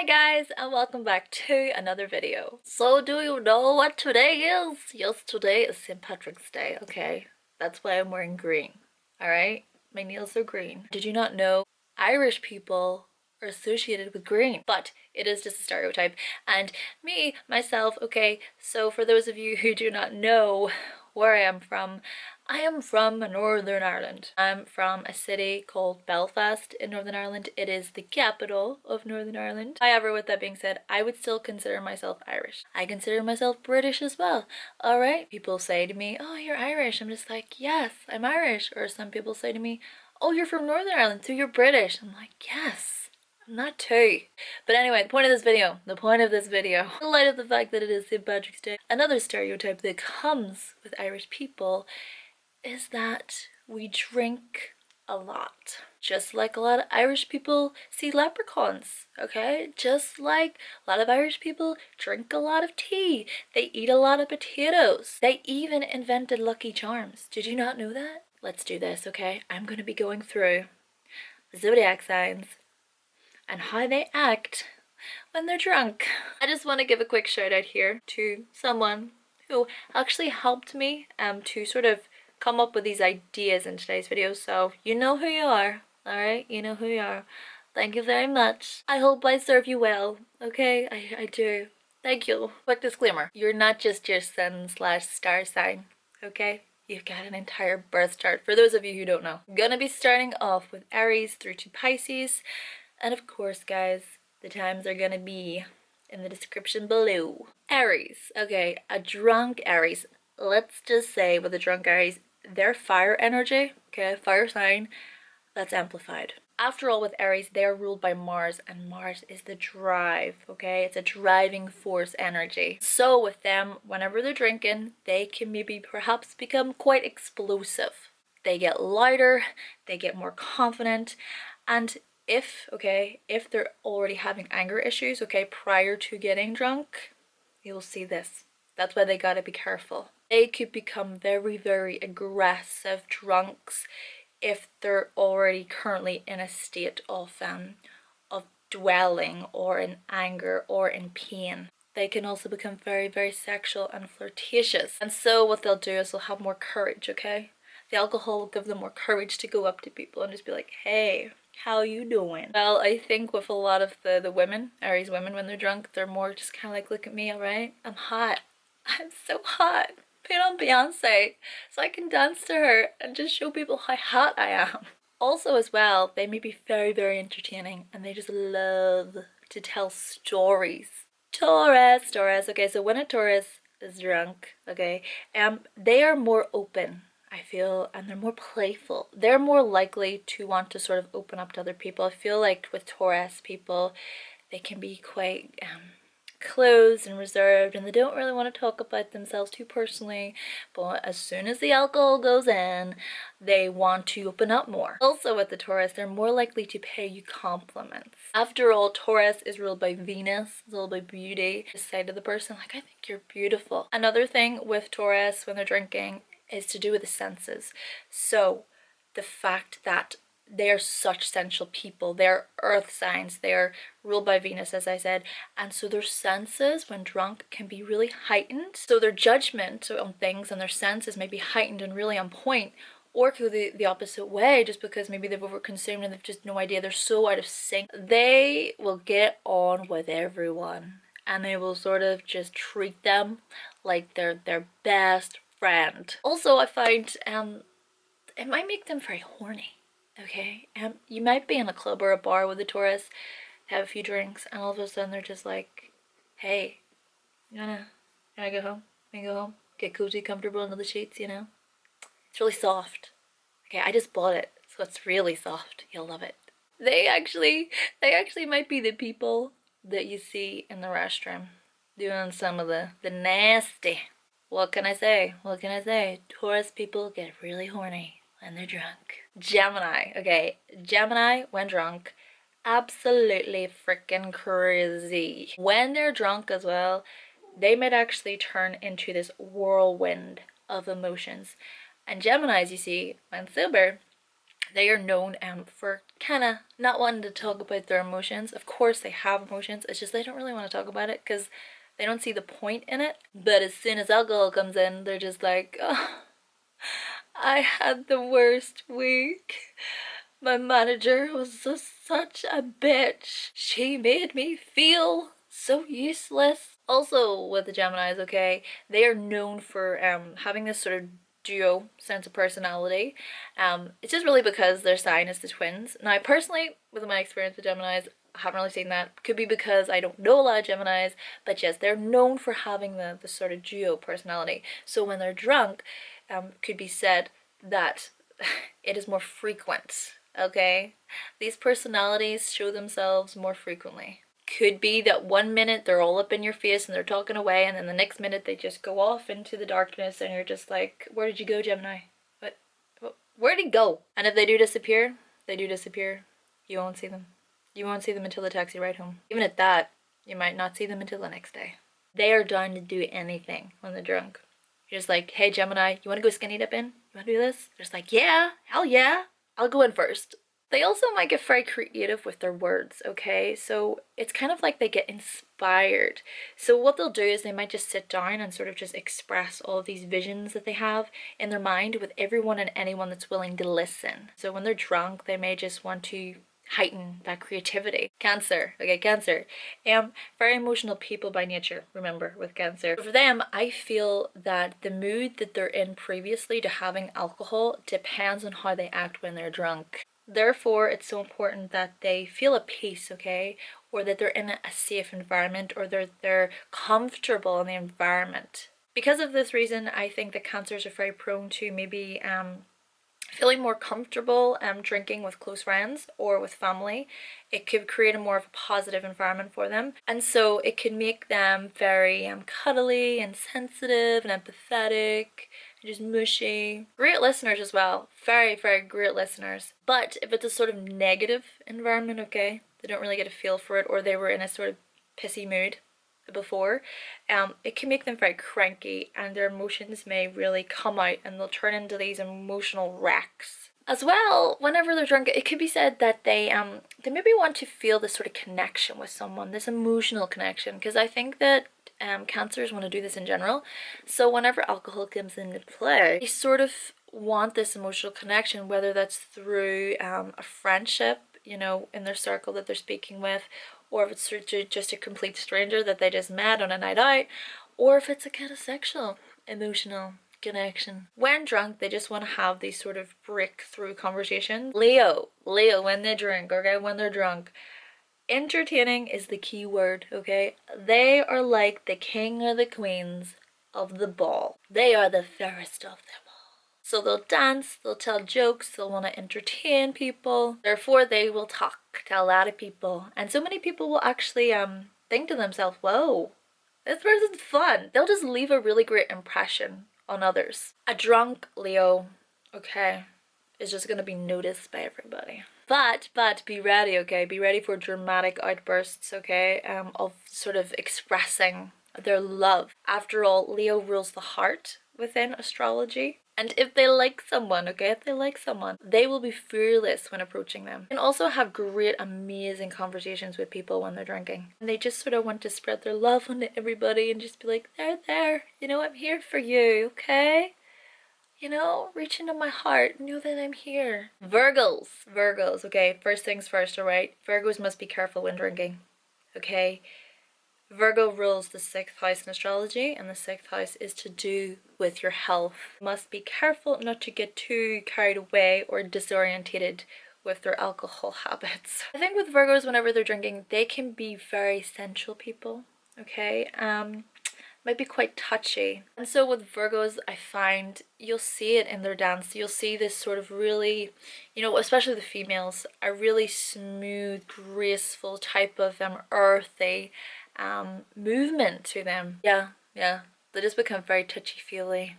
Hi guys, and welcome back to another video. So do you know what today is? Yes, today is St. Patrick's Day, okay? That's why I'm wearing green, alright? My nails are green. Did you not know Irish people are associated with green? But it is just a stereotype. And me, myself, okay, so for those of you who do not know where I am from Northern Ireland. I'm from a city called Belfast in Northern Ireland. It is the capital of Northern Ireland. However, with that being said, I would still consider myself Irish. I consider myself British as well. Alright? People say to me, oh, you're Irish. I'm just like, yes, I'm Irish. Or some people say to me, oh, you're from Northern Ireland, so you're British. I'm like, yes. I'm not too. But anyway, the point of this video, in light of the fact that it is St. Patrick's Day, another stereotype that comes with Irish people is that we drink a lot. Just like a lot of Irish people see leprechauns, okay? Just like a lot of Irish people drink a lot of tea. They eat a lot of potatoes. They even invented Lucky Charms. Did you not know that? Let's do this, okay? I'm going to be going through the zodiac signs and how they act when they're drunk. I just want to give a quick shout out here to someone who actually helped me to sort of come up with these ideas in today's video. So you know who you are, alright? You know who you are. Thank you very much. I hope I serve you well, okay? I do. Thank you. Quick disclaimer, you're not just your sun/star sign, okay? You've got an entire birth chart for those of you who don't know. I'm gonna be starting off with Aries through to Pisces. And of course, guys, the times are gonna be in the description below. Aries, okay, a drunk Aries. Let's just say with a drunk Aries, their fire energy, okay, fire sign, that's amplified. After all, with Aries, they're ruled by Mars, and Mars is the drive, okay? It's a driving force energy. So with them, whenever they're drinking, they can maybe perhaps become quite explosive. They get lighter, they get more confident, and if they're already having anger issues, okay, prior to getting drunk, you'll see this. That's why they gotta be careful. They could become very, very aggressive drunks if they're already currently in a state of dwelling or in anger or in pain. They can also become very, very sexual and flirtatious. And so what they'll do is they'll have more courage, okay? The alcohol will give them more courage to go up to people and just be like, hey, how you doing? Well, I think with a lot of the women, Aries women, when they're drunk, they're more just kind of like, look at me, alright? I'm hot. I'm so hot. Put on Beyonce so I can dance to her and just show people how hot I am. Also as well, they may be very, very entertaining and they just love to tell stories. Taurus, okay, so when a Taurus is drunk, okay, they are more open, I feel, and they're more playful. They're more likely to want to sort of open up to other people. I feel like with Taurus people, they can be quite closed and reserved, and they don't really want to talk about themselves too personally, but as soon as the alcohol goes in, they want to open up more. Also with the Taurus, they're more likely to pay you compliments. After all, Taurus is ruled by Venus, it's all about beauty. Just say to the person, like, I think you're beautiful. Another thing with Taurus when they're drinking is to do with the senses. So the fact that they're such sensual people, they're earth signs, they're ruled by Venus, as I said, and so their senses when drunk can be really heightened. So their judgment on things and their senses may be heightened and really on point, or it could go the opposite way, just because maybe they've overconsumed and they've just no idea, they're so out of sync. They will get on with everyone and they will sort of just treat them like they're their best friend. Also, I find it might make them very horny. Okay, you might be in a club or a bar with a Taurus, have a few drinks, and all of a sudden they're just like, hey, you wanna go home? You wanna go home? Get cozy, comfortable under the sheets, you know? It's really soft. Okay, I just bought it, so it's really soft. You'll love it. They actually might be the people that you see in the restroom doing some of the nasty. What can I say? What can I say? Taurus people get really horny when they're drunk. Gemini, okay, Gemini when drunk, absolutely freaking crazy. When they're drunk as well, they might actually turn into this whirlwind of emotions. And Geminis, you see, when sober, They are known for kind of not wanting to talk about their emotions. Of course they have emotions, it's just they don't really want to talk about it because they don't see the point in it. But as soon as alcohol comes in, they're just like, oh, I had the worst week. My manager was just such a bitch. She made me feel so useless. Also with the Geminis, okay, they are known for having this sort of duo sense of personality. It's just really because their sign is the twins. Now personally, with my experience with Geminis, I haven't really seen that. Could be because I don't know a lot of Geminis, but yes, they're known for having the sort of duo personality. So when they're drunk, could be said that it is more frequent, okay? These personalities show themselves more frequently. Could be that one minute they're all up in your face and they're talking away, and then the next minute they just go off into the darkness and you're just like, where did you go, Gemini? Where'd he go? And if they do disappear, they do disappear. You won't see them. You won't see them until the taxi ride home. Even at that, you might not see them until the next day. They are down to do anything when they're drunk. You're just like, hey Gemini, you want to go skinny dipping? You want to do this? They're just like, yeah, hell yeah, I'll go in first. They also might get very creative with their words, okay? So it's kind of like they get inspired. So what they'll do is they might just sit down and sort of just express all of these visions that they have in their mind with everyone and anyone that's willing to listen. So when they're drunk, they may just want to heighten that creativity. Cancer, okay, Cancer. Very emotional people by nature, remember, with Cancer. For them, I feel that the mood that they're in previously to having alcohol depends on how they act when they're drunk. Therefore, it's so important that they feel at peace, okay? Or that they're in a safe environment, or they're comfortable in the environment. Because of this reason, I think that Cancers are very prone to maybe feeling more comfortable drinking with close friends or with family. It could create a more of a positive environment for them, and so it can make them very cuddly and sensitive and empathetic and just mushy. Great listeners as well, very very great listeners. But if it's a sort of negative environment, okay, they don't really get a feel for it, or they were in a sort of pissy mood before, it can make them very cranky, and their emotions may really come out and they'll turn into these emotional wrecks. As well, whenever they're drunk, it could be said that they maybe want to feel this sort of connection with someone, this emotional connection, because I think that Cancers want to do this in general. So whenever alcohol comes into play, they sort of want this emotional connection, whether that's through a friendship, you know, in their circle that they're speaking with, or if it's just a complete stranger that they just met on a night out, or if it's a kind of sexual, emotional connection. When drunk, they just want to have these sort of breakthrough conversations. Leo, when they drink, okay, when they're drunk, entertaining is the key word, okay? They are like the king or the queens of the ball. They are the fairest of them all. So they'll dance, they'll tell jokes, they'll want to entertain people. Therefore, they will talk to a lot of people. And so many people will actually think to themselves, whoa, this person's fun. They'll just leave a really great impression on others. A drunk Leo, okay, is just going to be noticed by everybody. But be ready, okay? Be ready for dramatic outbursts, okay? Of sort of expressing their love. After all, Leo rules the heart within astrology. And if they like someone, okay, if they like someone, they will be fearless when approaching them. And also have great, amazing conversations with people when they're drinking. And they just sort of want to spread their love onto everybody and just be like, there, you know, I'm here for you, okay? You know, reach into my heart, know that I'm here. Virgos, okay, first things first, alright? Virgos must be careful when drinking, okay? Virgo rules the 6th house in astrology, and the 6th house is to do with your health. Must be careful not to get too carried away or disorientated with their alcohol habits. I think with Virgos, whenever they're drinking, they can be very sensual people, okay? Might be quite touchy. And so with Virgos, I find you'll see it in their dance. You'll see this sort of really, you know, especially the females, a really smooth, graceful type of earthy movement to them. Yeah, they just become very touchy-feely.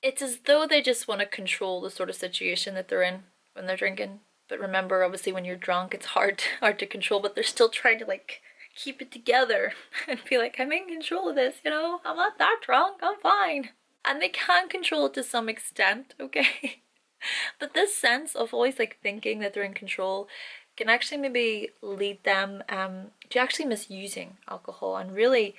It's as though they just want to control the sort of situation that they're in when they're drinking. But remember, obviously when you're drunk, it's hard to control, but they're still trying to like keep it together and be like, I'm in control of this, you know, I'm not that drunk, I'm fine. And they can control it to some extent, okay? But this sense of always like thinking that they're in control can actually maybe lead them to actually misusing alcohol and really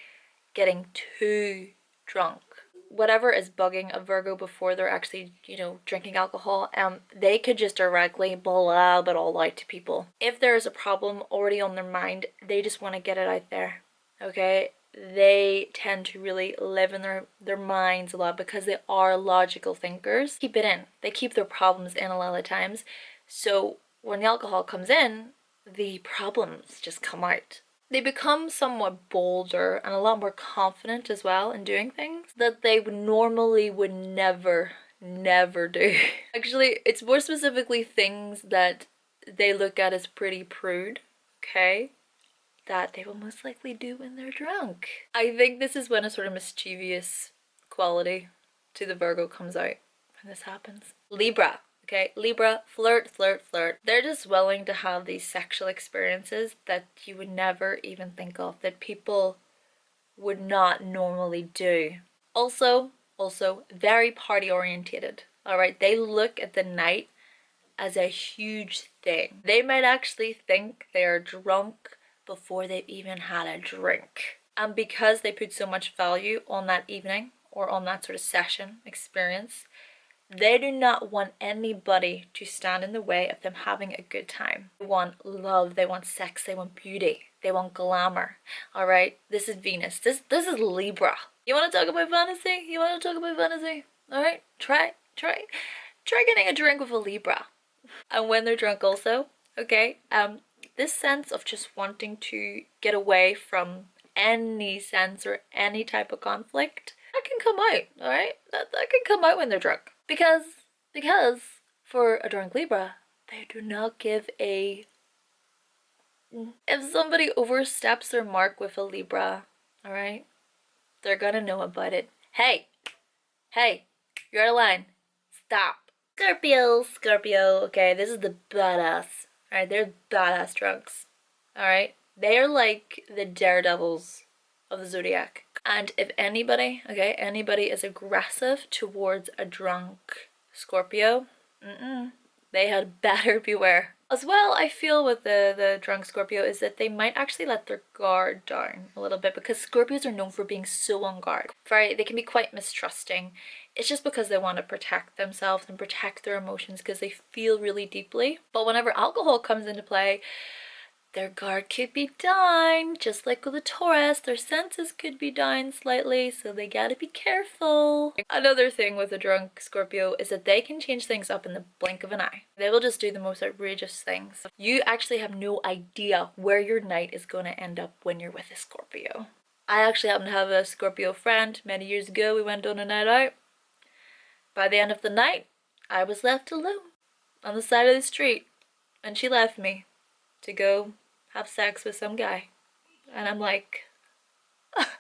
getting too drunk. Whatever is bugging a Virgo before they're actually, you know, drinking alcohol, they could just directly blab it all out to people. If there is a problem already on their mind, they just want to get it out there, okay? They tend to really live in their minds a lot because they are logical thinkers. Keep it in. They keep their problems in a lot of the times. So when the alcohol comes in, the problems just come out. They become somewhat bolder and a lot more confident as well in doing things that they normally would never do. Actually, it's more specifically things that they look at as pretty prude, okay? That they will most likely do when they're drunk. I think this is when a sort of mischievous quality to the Virgo comes out when this happens. Libra. Okay, Libra, flirt, flirt, flirt. They're just willing to have these sexual experiences that you would never even think of, that people would not normally do. Also very party orientated. All right, they look at the night as a huge thing. They might actually think they're drunk before they've even had a drink. And because they put so much value on that evening or on that sort of session experience, they do not want anybody to stand in the way of them having a good time. They want love, they want sex, they want beauty, they want glamour. All right, this is Venus. This is Libra. You want to talk about fantasy? You want to talk about fantasy? All right, try getting a drink with a Libra. And when they're drunk also, okay, this sense of just wanting to get away from any sense or any type of conflict, that can come out, all right? That can come out when they're drunk. Because for a drunk Libra, they do not give a... If somebody oversteps their mark with a Libra, all right, they're gonna know about it. Hey, you're out of line. Stop. Scorpio, okay, this is the badass. All right, they're badass drunks. All right, they are like the daredevils of the zodiac. And if anybody, okay, anybody is aggressive towards a drunk Scorpio, they had better beware. As well, I feel with the drunk Scorpio is that they might actually let their guard down a little bit because Scorpios are known for being so on guard. Right? They can be quite mistrusting. It's just because they want to protect themselves and protect their emotions because they feel really deeply. But whenever alcohol comes into play, their guard could be down, just like with a Taurus, their senses could be down slightly, so they gotta be careful. Another thing with a drunk Scorpio is that they can change things up in the blink of an eye. They will just do the most outrageous things. You actually have no idea where your night is gonna end up when you're with a Scorpio. I actually happen to have a Scorpio friend. Many years ago, we went on a night out. By the end of the night, I was left alone on the side of the street, and she left me to go have sex with some guy. And I'm like...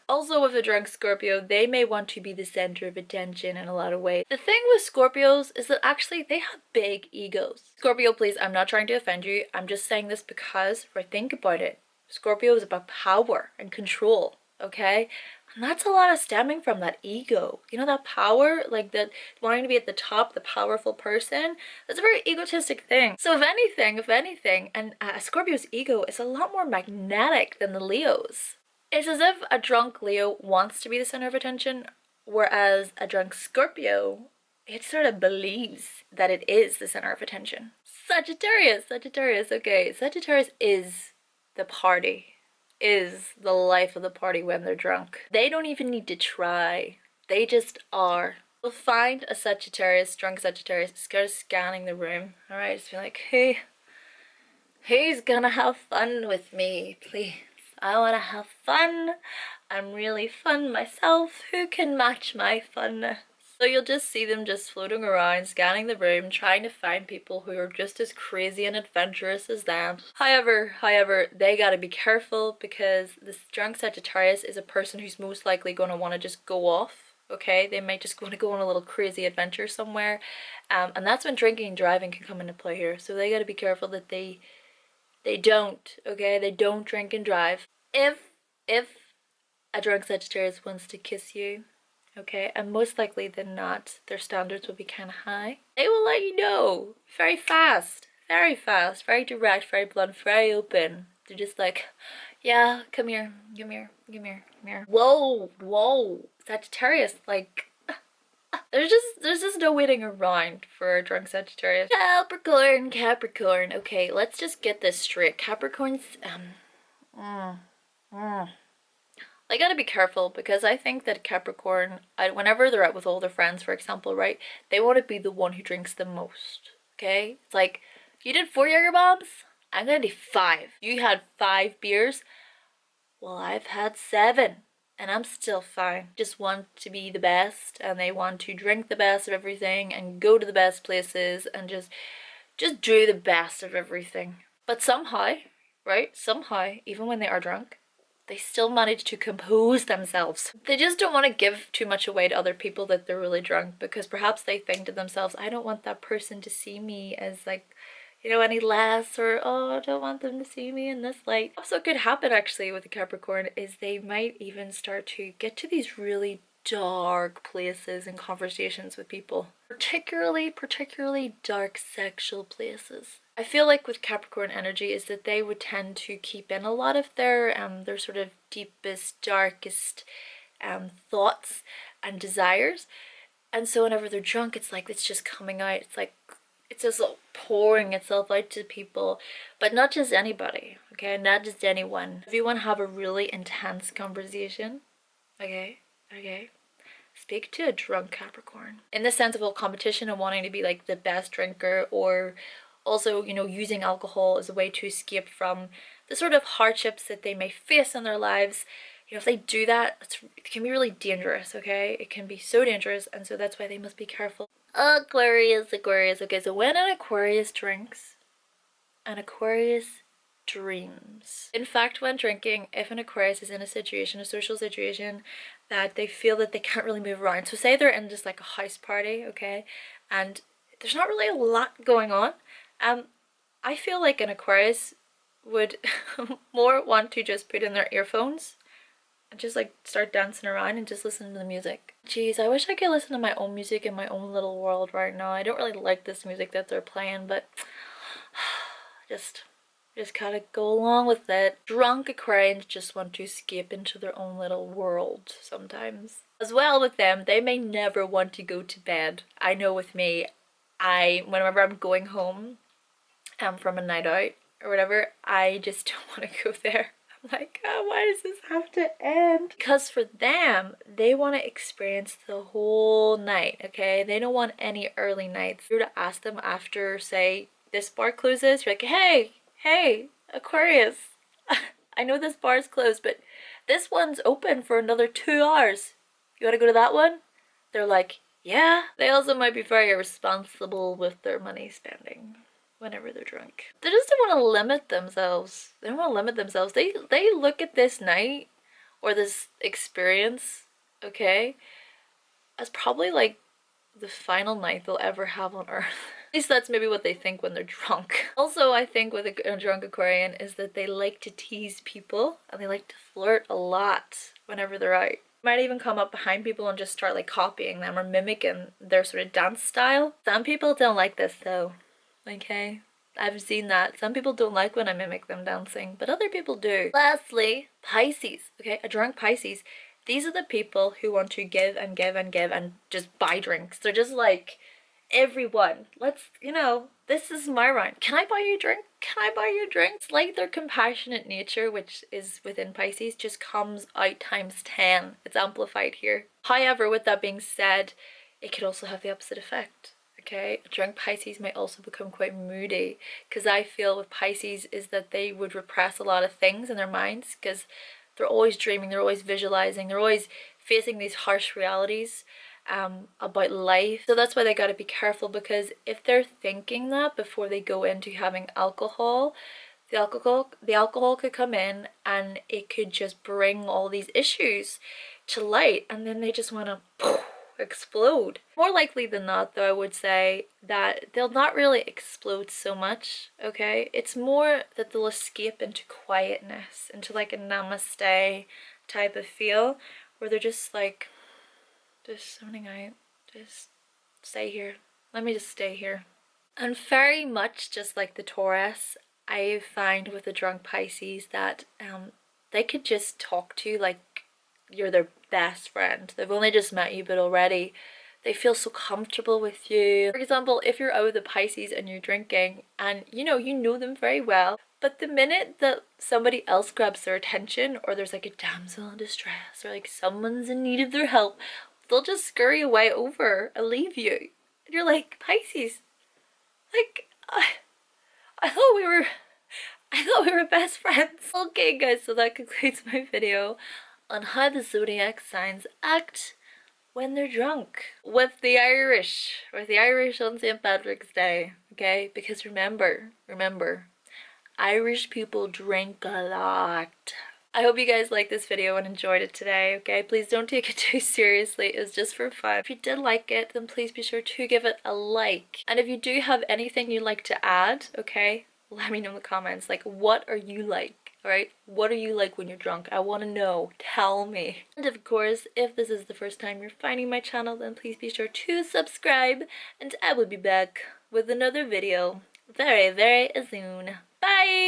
Also with a drunk Scorpio, they may want to be the center of attention in a lot of ways. The thing with Scorpios is that actually they have big egos. Scorpio, please, I'm not trying to offend you. I'm just saying this because, if I think about it, Scorpio is about power and control, okay? And that's a lot of stemming from that ego. You know, that power, like that wanting to be at the top, the powerful person, that's a very egotistic thing. So if anything, and a Scorpio's ego is a lot more magnetic than the Leo's. It's as if a drunk Leo wants to be the center of attention, whereas a drunk Scorpio, it sort of believes that it is the center of attention. Sagittarius, okay. Sagittarius is the party. Is the life of the party when they're drunk. They don't even need to try. They just are. You'll find a Sagittarius, drunk Sagittarius, scared of scanning the room. Alright, just be like, hey, who's gonna have fun with me, please? I wanna have fun. I'm really fun myself. Who can match my funness? So you'll just see them just floating around, scanning the room, trying to find people who are just as crazy and adventurous as them. However, they gotta be careful because this drunk Sagittarius is a person who's most likely gonna wanna just go off, okay? They might just wanna go on a little crazy adventure somewhere. And that's when drinking and driving can come into play here. So they gotta be careful that they don't, okay? They don't drink and drive. If a drunk Sagittarius wants to kiss you, okay? And most likely than not, their standards will be kind of high. They will let you know very fast, very direct, very blunt, very open. They're just like, yeah, come here, come here, come here, come here. Whoa, whoa, Sagittarius, like, there's just no waiting around for a drunk Sagittarius. Capricorn, Capricorn. Okay, let's just get this straight. Capricorns, I gotta be careful because I think that Capricorn, whenever they're out with all their friends, for example, right, they want to be the one who drinks the most. Okay, it's like, you did 4 Jager bombs, I'm gonna do 5. You had 5 beers, well, I've had 7. And I'm still fine. Just want to be the best, and they want to drink the best of everything and go to the best places and just do the best of everything. But somehow, right, somehow, even when they are drunk, they still manage to compose themselves. They just don't want to give too much away to other people that they're really drunk, because perhaps they think to themselves, I don't want that person to see me as like, you know, any less, or oh, I don't want them to see me in this light. Also, what could happen actually with the Capricorn is they might even start to get to these really dark places and conversations with people, particularly dark sexual places. I feel like with Capricorn energy is that they would tend to keep in a lot of their sort of deepest, darkest thoughts and desires, and so whenever they're drunk, it's like it's just coming out. It's like it's just pouring itself out to people, but not just anybody, okay? Not just anyone. If you want to have a really intense conversation, okay, speak to a drunk Capricorn. In the sense of all competition and wanting to be like the best drinker, or also, you know, using alcohol as a way to escape from the sort of hardships that they may face in their lives. You know, if they do that, it can be really dangerous, okay? It can be so dangerous, and so that's why they must be careful. Aquarius. Okay, so when an Aquarius drinks, an Aquarius dreams. In fact, when drinking, if an Aquarius is in a situation, a social situation, that they feel that they can't really move around. So say they're in just like a house party, okay, and there's not really a lot going on. I feel like an Aquarius would more want to just put in their earphones and just like start dancing around and just listen to the music. Jeez, I wish I could listen to my own music in my own little world right now. I don't really like this music that they're playing, but just gotta go along with it. Drunk Aquarians just want to escape into their own little world sometimes. As well with them, they may never want to go to bed. I know with me, whenever I'm going home from a night out or whatever, I just don't want to go there. Like, oh, why does this have to end? Because for them, they want to experience the whole night, okay? They don't want any early nights. If you were to ask them after, say, this bar closes, you're like, hey, Aquarius, I know this bar is closed, but this one's open for another 2 hours. You want to go to that one? They're like, yeah. They also might be very irresponsible with their money spending whenever they're drunk. They just don't want to limit themselves. They don't want to limit themselves. They look at this night or this experience, okay, as probably like the final night they'll ever have on Earth. At least that's maybe what they think when they're drunk. Also, I think with a drunk Aquarian is that they like to tease people and they like to flirt a lot whenever they're out. Might even come up behind people and just start like copying them or mimicking their sort of dance style. Some people don't like this though. Okay, I've seen that. Some people don't like when I mimic them dancing, but other people do. Lastly, Pisces. Okay, a drunk Pisces. These are the people who want to give and give and give and just buy drinks. They're just like, everyone, let's, you know, this is my round. Can I buy you a drink? Can I buy you a drink? It's like their compassionate nature, which is within Pisces, just comes out times 10. It's amplified here. However, with that being said, it could also have the opposite effect. Okay, a drunk Pisces may also become quite moody, because I feel with Pisces is that they would repress a lot of things in their minds because they're always dreaming, they're always visualizing, they're always facing these harsh realities about life. So that's why they got to be careful, because if they're thinking that before they go into having alcohol, the alcohol could come in and it could just bring all these issues to light, and then they just want to explode. More likely than not though, I would say that they'll not really explode so much, okay? It's more that they'll escape into quietness, into like a namaste type of feel, where they're just like, Just zoning out. Just stay here. Let me just stay here. And very much just like the Taurus, I find with the drunk Pisces that they could just talk to you like you're their best friend. They've only just met you, but already they feel so comfortable with you. For example, if you're out with the Pisces and you're drinking and you know them very well, but the minute that somebody else grabs their attention, or there's like a damsel in distress, or like someone's in need of their help, they'll just scurry away over and leave you. And you're like, Pisces, like, I thought we were best friends. Okay guys, so that concludes my video on how the zodiac signs act when they're drunk. With the Irish on St. Patrick's Day, okay? Because remember, Irish people drink a lot. I hope you guys liked this video and enjoyed it today, okay? Please don't take it too seriously. It was just for fun. If you did like it, then please be sure to give it a like. And if you do have anything you'd like to add, okay, let me know in the comments. Like, what are you like? Alright? What are you like when you're drunk? I want to know. Tell me. And of course, if this is the first time you're finding my channel, then please be sure to subscribe. And I will be back with another video very, very soon. Bye!